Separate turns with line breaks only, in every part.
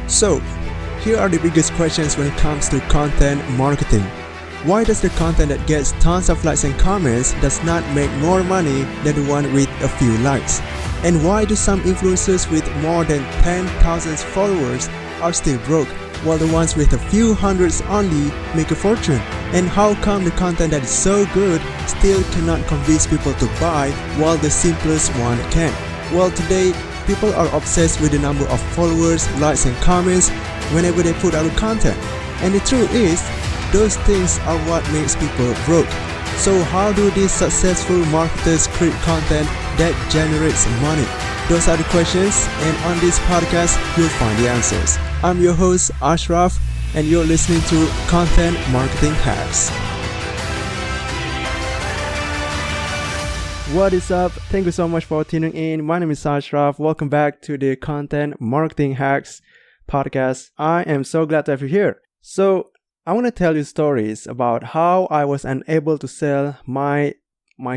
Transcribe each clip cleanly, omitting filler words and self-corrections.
So, here are the biggest questions when it comes to content marketing. Why does the content that gets tons of likes and comments does not make more money than the one with a few likes? And why do some influencers with more than 10,000 followers are still broke, while the ones with a few hundreds only make a fortune? And how come the content that is so good still cannot convince people to buy while the simplest one can? Well, today, people are obsessed with the number of followers, likes and comments whenever they put out content. And the truth is, those things are what makes people broke. So how do these successful marketers create content that generates money? Those are the questions, and on this podcast, you'll find the answers. I'm your host, Ashraf, and you're listening to Content Marketing Hacks. What is up? Thank you so much for tuning in. My name is Ashraf. Welcome back to the Content Marketing Hacks podcast. I am so glad to have you here. So, I want to tell you stories about how I was unable to sell my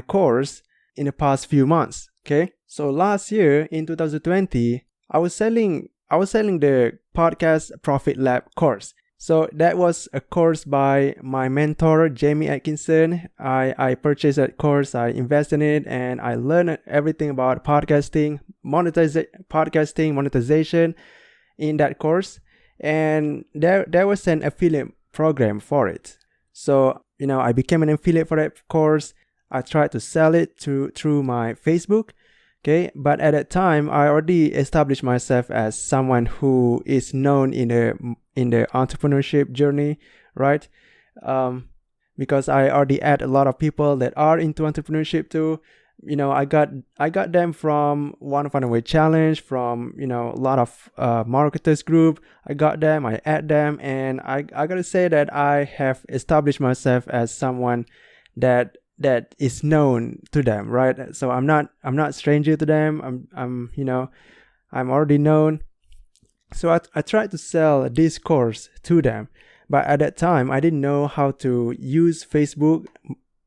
course in the past few months. Okay, so last year in 2020, I was selling the podcast Profit Lab course. So that was a course by my mentor Jamie Atkinson. I purchased that course, I invested in it, and I learned everything about podcasting, monetization in that course. And there was an affiliate program for it. So, I became an affiliate for that course. I tried to sell it through my Facebook. Okay, but at that time, I already established myself as someone who is known in the entrepreneurship journey, right? Because I already had a lot of people that are into entrepreneurship too. I got them from One Way Challenge, from a lot of marketers group. I got them, I add them, and I gotta say that I have established myself as someone that is known to them, right? So I'm not stranger to them. I'm already known. So I tried to sell this course to them, but at that time I didn't know how to use Facebook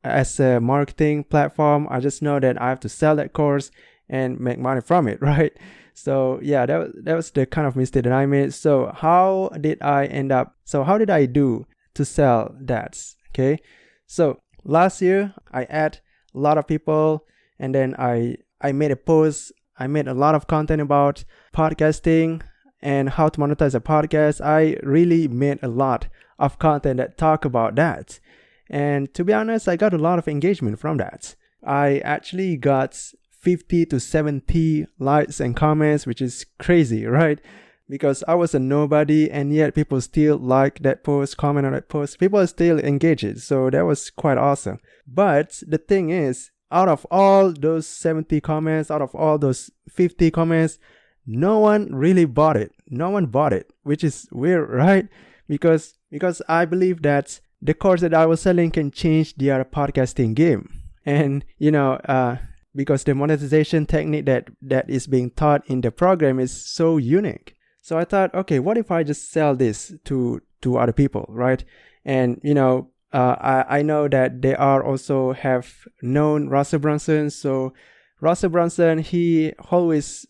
as a marketing platform. I just know that I have to sell that course and make money from it, right? So yeah, that was the kind of mistake that I made. So how did I do to sell that? Okay, so last year I had a lot of people, and then I made a post. I made a lot of content about podcasting and how to monetize a podcast. I really made a lot of content that talk about that. And to be honest, I got a lot of engagement from that. I actually got 50 to 70 likes and comments, which is crazy, right? Because I was a nobody, and yet people still like that post, comment on that post. People are still engaged. So that was quite awesome. But the thing is, out of all those 70 comments, out of all those 50 comments, no one really bought it. No one bought it, which is weird, right? Because I believe that the course that I was selling can change their podcasting game. And, because the monetization technique that is being taught in the program is so unique. So I thought, okay, what if I just sell this to other people, right? And, I know that they are also have known Russell Brunson. So Russell Brunson, he always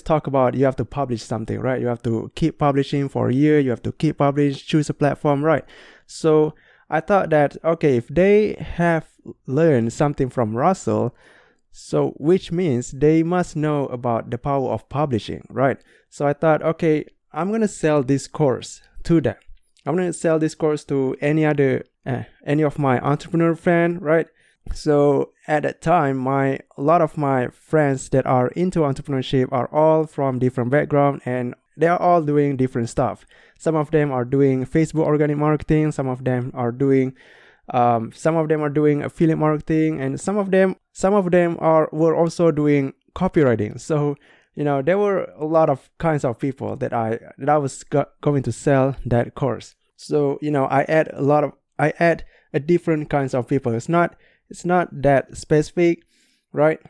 talk about you have to publish something, right? You have to keep publishing for a year. You have to keep publishing, choose a platform, right? So I thought that, okay, if they have learned something from Russell, so which means they must know about the power of publishing, right? So I thought, okay, I'm going to sell this course to them. I'm going to sell this course to any of my entrepreneur friend, right? So at that time, a lot of my friends that are into entrepreneurship are all from different background, and they are all doing different stuff. Some of them are doing Facebook organic marketing. Some of them are doing affiliate marketing, and some of them were also doing copywriting. So there were a lot of kinds of people that I was going to sell that course. So I add a different kinds of people. It's not that specific, right?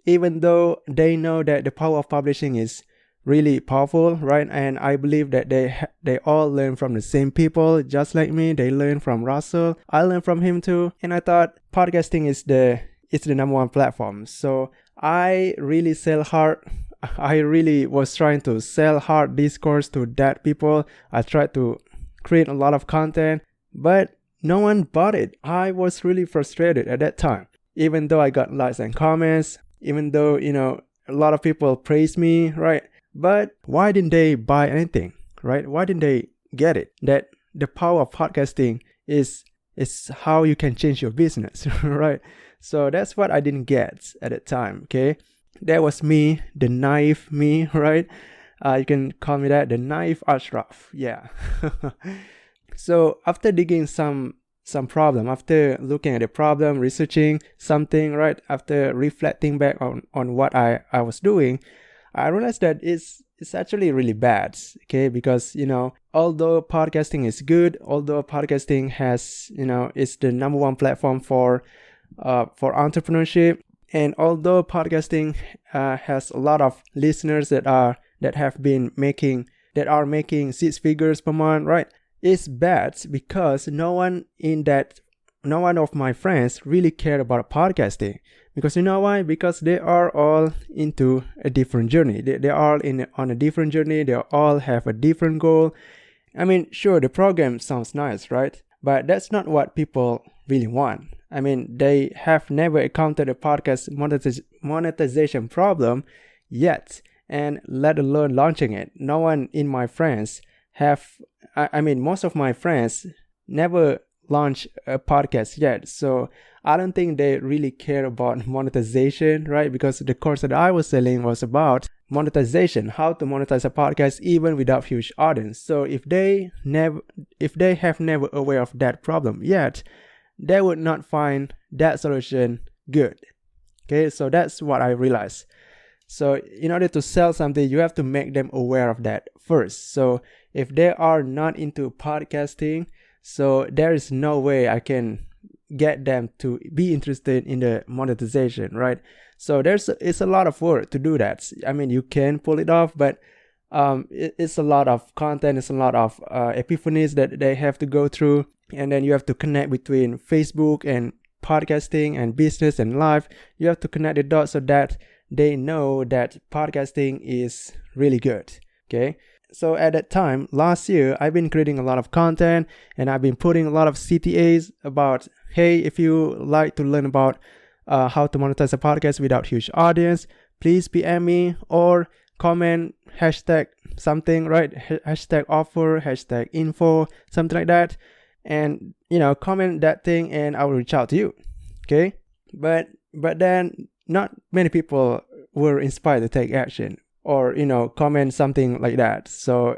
Even though they know that the power of publishing is really powerful, right? And I believe that they all learn from the same people, just like me. They learn from Russell. I learned from him too. And I thought podcasting is the number one platform. So I really sell hard I really was trying to sell hard this course to that people. I tried to create a lot of content, but no one bought it. I was really frustrated at that time. Even though I got likes and comments, even though, a lot of people praised me, right? But why didn't they buy anything, right? Why didn't they get it? That the power of podcasting is how you can change your business, right? So that's what I didn't get at that time, okay? That was me, the naive me, right? You can call me that, the naive Ashraf, yeah. So after digging some problem, after looking at the problem, researching something, right? After reflecting back on what I was doing, I realized that it's actually really bad, okay? Because, although podcasting is good, although podcasting has, it's the number one platform for entrepreneurship, and although podcasting has a lot of listeners that are making 6 figures per month, right? It's bad because no one of my friends really cared about podcasting. Because you know why? Because they are all into a different journey. They are on a different journey. They all have a different goal. I mean, sure, the program sounds nice, right? But that's not what people really want. I mean, they have never encountered a podcast monetization problem yet, and let alone launching it. No one in my friends most of my friends never launched a podcast yet. So I don't think they really care about monetization, right? Because the course that I was selling was about monetization, how to monetize a podcast even without huge audience. So if they have never aware of that problem yet, they would not find that solution good. Okay, so that's what I realized. So in order to sell something, you have to make them aware of that first. So if they are not into podcasting, so there is no way I can get them to be interested in the monetization, right? So it's a lot of work to do that. I mean, you can pull it off, but it's a lot of content, it's a lot of epiphanies that they have to go through, and then you have to connect between Facebook and podcasting and business and life. You have to connect the dots so that they know that podcasting is really good, okay? So at that time, last year, I've been creating a lot of content, and I've been putting a lot of CTAs about, hey, if you like to learn about how to monetize a podcast without huge audience, please PM me or comment hashtag something, right? Hashtag offer, hashtag info, something like that. And, comment that thing and I will reach out to you, okay? But then not many people were inspired to take action or comment something like that. So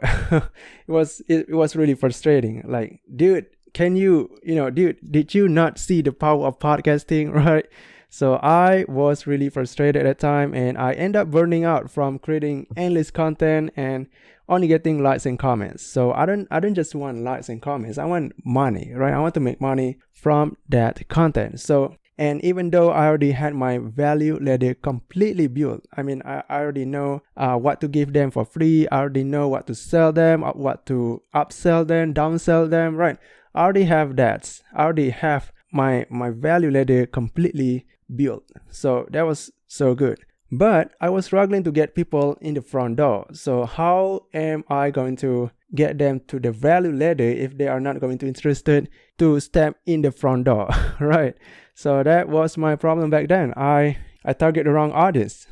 it was really frustrating. Like, dude, did you not see the power of podcasting, right? So I was really frustrated at that time, and I end up burning out from creating endless content and only getting likes and comments. So I don't just want likes and comments. I want money, right? I want to make money from that content. So, and even though I already had my value ladder completely built, I mean, I already know what to give them for free. I already know what to sell them, what to upsell them, downsell them, right? I already have that. I already have my value ladder completely built. So that was so good. But I was struggling to get people in the front door. So how am I going to get them to the value ladder if they are not going to be interested to step in the front door, right? So that was my problem back then. I target the wrong audience.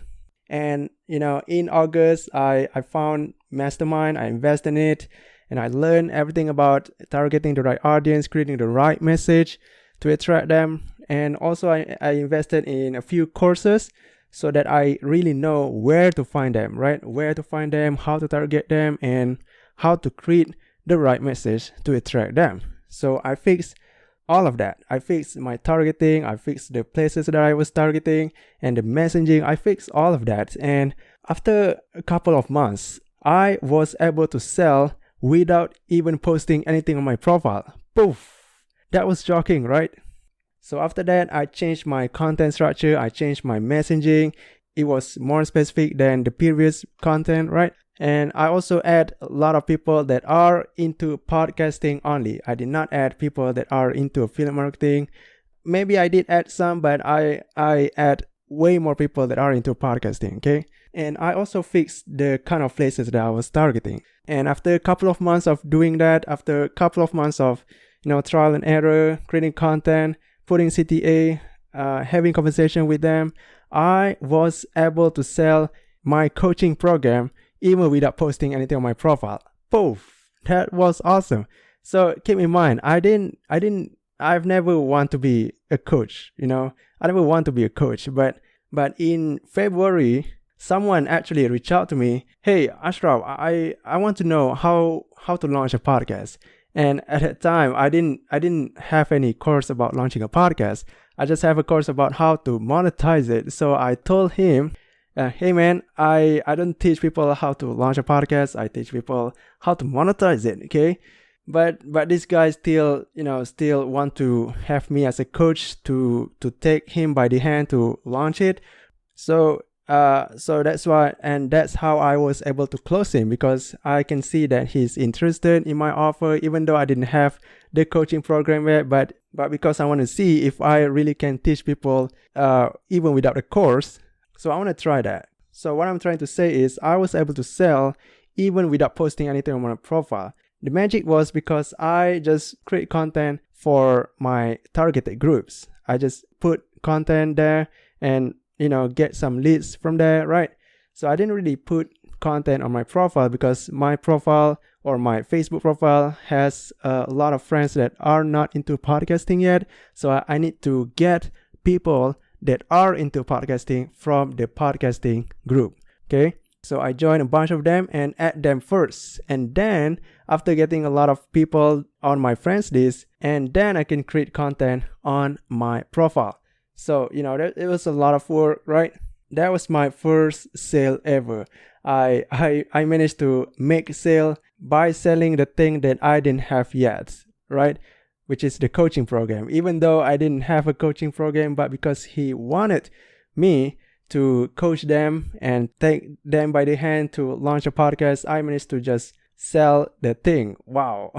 And, in August, I found Mastermind, I invest in it, and I learned everything about targeting the right audience, creating the right message to attract them. And also I invested in a few courses so that I really know where to find them, right? Where to find them, how to target them, and how to create the right message to attract them. So I fixed all of that. I fixed my targeting, I fixed the places that I was targeting, and the messaging, I fixed all of that. And after a couple of months, I was able to sell without even posting anything on my profile. Poof! That was shocking, right? So after that, I changed my content structure, I changed my messaging. It was more specific than the previous content, right? And I also add a lot of people that are into podcasting only. I did not add people that are into affiliate marketing. Maybe I did add some, but I add way more people that are into podcasting, okay? And I also fixed the kind of places that I was targeting. And after a couple of months of doing that, after a couple of months of, trial and error, creating content, putting CTA, having conversation with them, I was able to sell my coaching program even without posting anything on my profile. Poof! That was awesome. So keep in mind, I've never want to be a coach, I never want to be a coach, but in February, someone actually reached out to me. Hey, Ashraf, I want to know how to launch a podcast. And at that time, I didn't have any course about launching a podcast. I just have a course about how to monetize it. So I told him, hey man, I don't teach people how to launch a podcast. I teach people how to monetize it. Okay. But this guy still want to have me as a coach to take him by the hand to launch it. So that's why, and that's how I was able to close him, because I can see that he's interested in my offer, even though I didn't have the coaching program yet, but because I want to see if I really can teach people even without a course. So I want to try that. So what I'm trying to say is I was able to sell even without posting anything on my profile. The magic was because I just create content for my targeted groups. I just put content there and get some leads from there, right? So I didn't really put content on my profile because my profile or my Facebook profile has a lot of friends that are not into podcasting yet. So I need to get people that are into podcasting from the podcasting group. Okay. So I join a bunch of them and add them first. And then after getting a lot of people on my friends list, and then I can create content on my profile. So, it was a lot of work, right? That was my first sale ever. I managed to make a sale by selling the thing that I didn't have yet, right? Which is the coaching program. Even though I didn't have a coaching program, but because he wanted me to coach them and take them by the hand to launch a podcast, I managed to just sell the thing. Wow.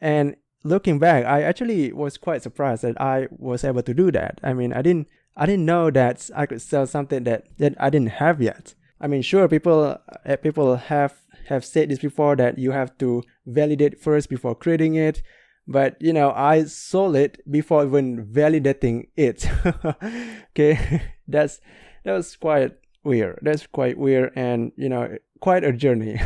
And looking back, I actually was quite surprised that I was able to do that. I mean, I didn't know that I could sell something that I didn't have yet. I mean, sure, people have said this before, that you have to validate first before creating it. But, I sold it before even validating it. Okay, that was quite weird. That's quite weird and, quite a journey.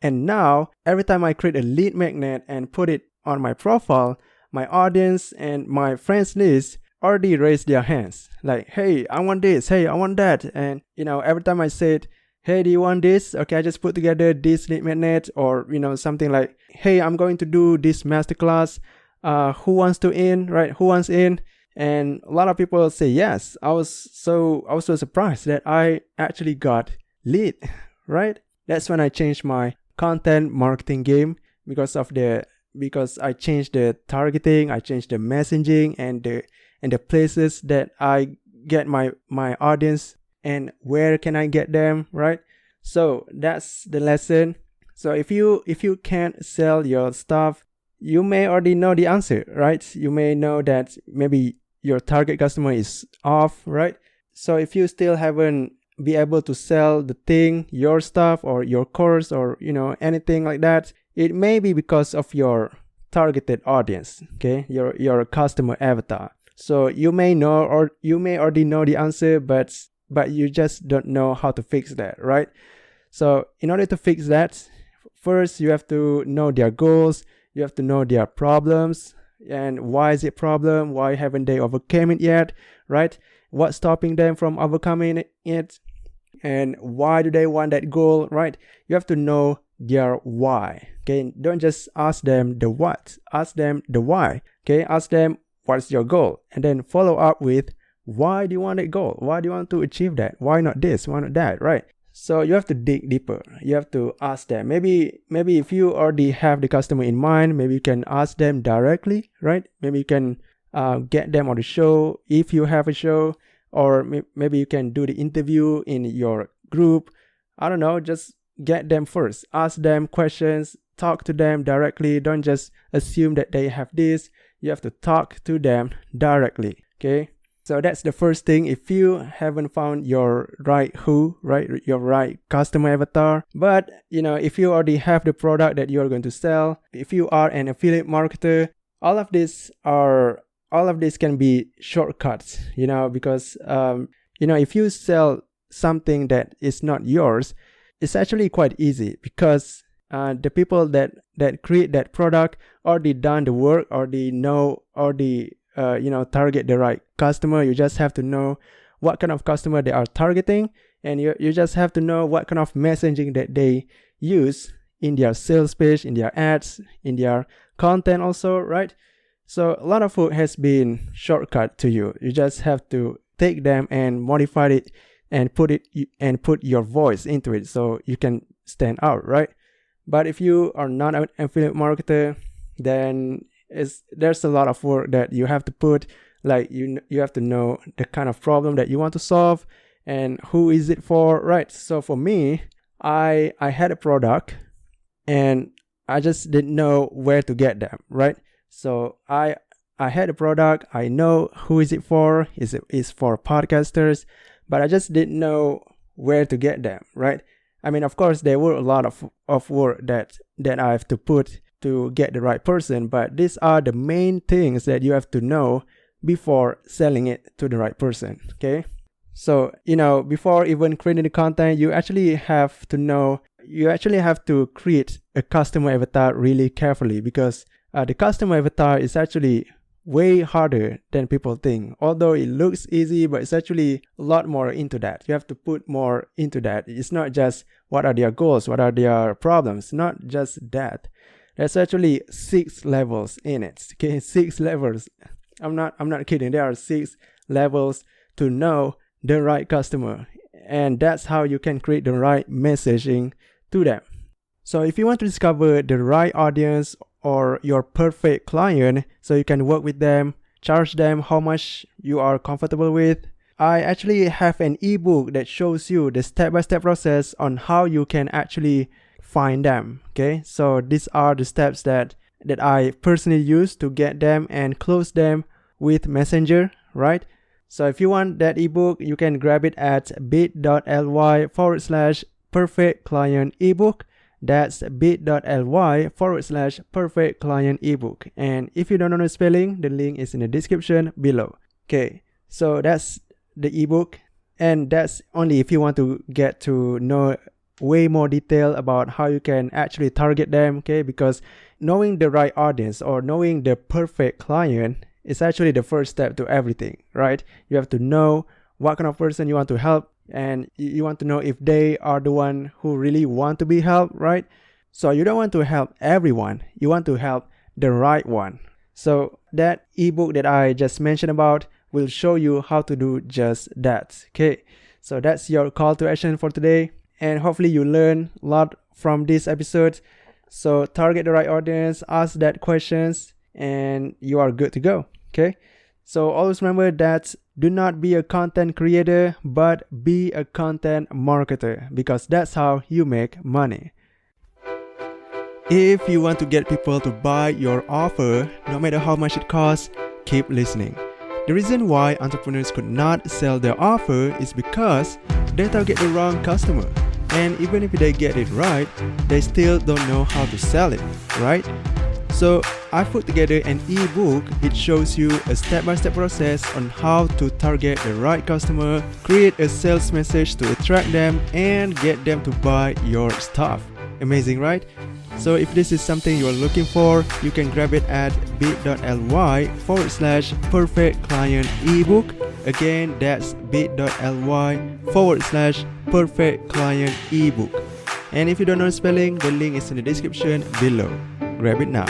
And now, every time I create a lead magnet and put it on my profile, my audience and my friends list already raise their hands. Like, hey, I want this. Hey, I want that. And, every time I said, hey, do you want this? Okay, I just put together this lead magnet, or, something like, hey, I'm going to do this masterclass. Who wants to in, right? Who wants in? And a lot of people say yes. I was so surprised that I actually got lead, right? That's when I changed my content marketing game because I changed the targeting, I changed the messaging and the places that I get my audience and where can I get them, right? So that's the lesson. So if you can't sell your stuff, you may already know the answer, right? You may know that maybe your target customer is off, right? So if you still haven't be able to sell the thing, your stuff or your course or anything like that, it may be because of your targeted audience, okay? Your customer avatar. So you may know, or you may already know the answer, but you just don't know how to fix that, right? So in order to fix that, first you have to know their goals, you have to know their problems, and why is it problem? Why haven't they overcome it yet, right? What's stopping them from overcoming it? And why do they want that goal, right? You have to know their why, okay? Don't just ask them the what, ask them the why, okay? Ask them, what's your goal? And then follow up with, why do you want that goal? Why do you want to achieve that? Why not this? Why not that, right? So you have to dig deeper. You have to ask them. Maybe if you already have the customer in mind, maybe you can ask them directly, right? Maybe you can get them on the show if you have a show, or maybe you can do the interview in your group. I don't know, just get them first. Ask them questions, talk to them directly. Don't just assume that they have this. You have to talk to them directly, okay? So that's the first thing. If you haven't found your right your right customer avatar, but if you already have the product that you're going to sell, if you are an affiliate marketer, all of this can be shortcuts, because if you sell something that is not yours, it's actually quite easy, because the people that create that product already done the work, or they know, or they target the right customer. You just have to know what kind of customer they are targeting, and you just have to know what kind of messaging that they use in their sales page, in their ads, in their content also, right? So a lot of work has been shortcut to you. You just have to take them and modify it and put your voice into it so you can stand out, right? But if you are not an affiliate marketer, then there's a lot of work that you have to put. Like you have to know the kind of problem that you want to solve and who is it for, right? So for me, I had a product and I just didn't know where to get them, right? So I had a product, I know who is it for. It's for podcasters, but I just didn't know where to get them, right? I mean, of course, there were a lot of work that I have to put to get the right person, but these are the main things that you have to know before selling it to the right person, okay? So, before even creating the content, you actually have to create a customer avatar really carefully, because the customer avatar is actually way harder than people think. Although it looks easy, but it's actually a lot more into that. You have to put more into that. It's not just what are their goals, what are their problems, not just that. There's actually 6 levels in it. Okay, 6 levels. I'm not kidding. There are 6 levels to know the right customer, and that's how you can create the right messaging to them. So if you want to discover the right audience or your perfect client so you can work with them, charge them how much you are comfortable with, I actually have an ebook that shows you the step-by-step process on how you can actually find them. Okay, so these are the steps that I personally use to get them and close them with Messenger, right? So if you want that ebook, you can grab it at bit.ly/perfect client ebook. That's bit.ly/perfect client ebook. And if you don't know the spelling, the link is in the description below. Okay, so that's the ebook, and that's only if you want to get to know way more detail about how you can actually target them, okay? Because knowing the right audience or knowing the perfect client is actually the first step to everything, right? You have to know what kind of person you want to help, and you want to know if they are the one who really want to be helped, right? So you don't want to help everyone. You want to help the right one. So that ebook that I just mentioned about will show you how to do just that, okay? So that's your call to action for today. And hopefully you learn a lot from this episode. So target the right audience, ask that questions, and you are good to go, okay? So always remember that do not be a content creator, but be a content marketer, because that's how you make money. If you want to get people to buy your offer, no matter how much it costs, keep listening. The reason why entrepreneurs could not sell their offer is because they target the wrong customer. And even if they get it right, they still don't know how to sell it, right? So I put together an ebook. It shows you a step-by-step process on how to target the right customer, create a sales message to attract them, and get them to buy your stuff. Amazing, right? So if this is something you are looking for, you can grab it at bit.ly/perfect client ebook. Again, that's bit.ly/perfect client ebook. And if you don't know spelling, the link is in the description below. Grab it now.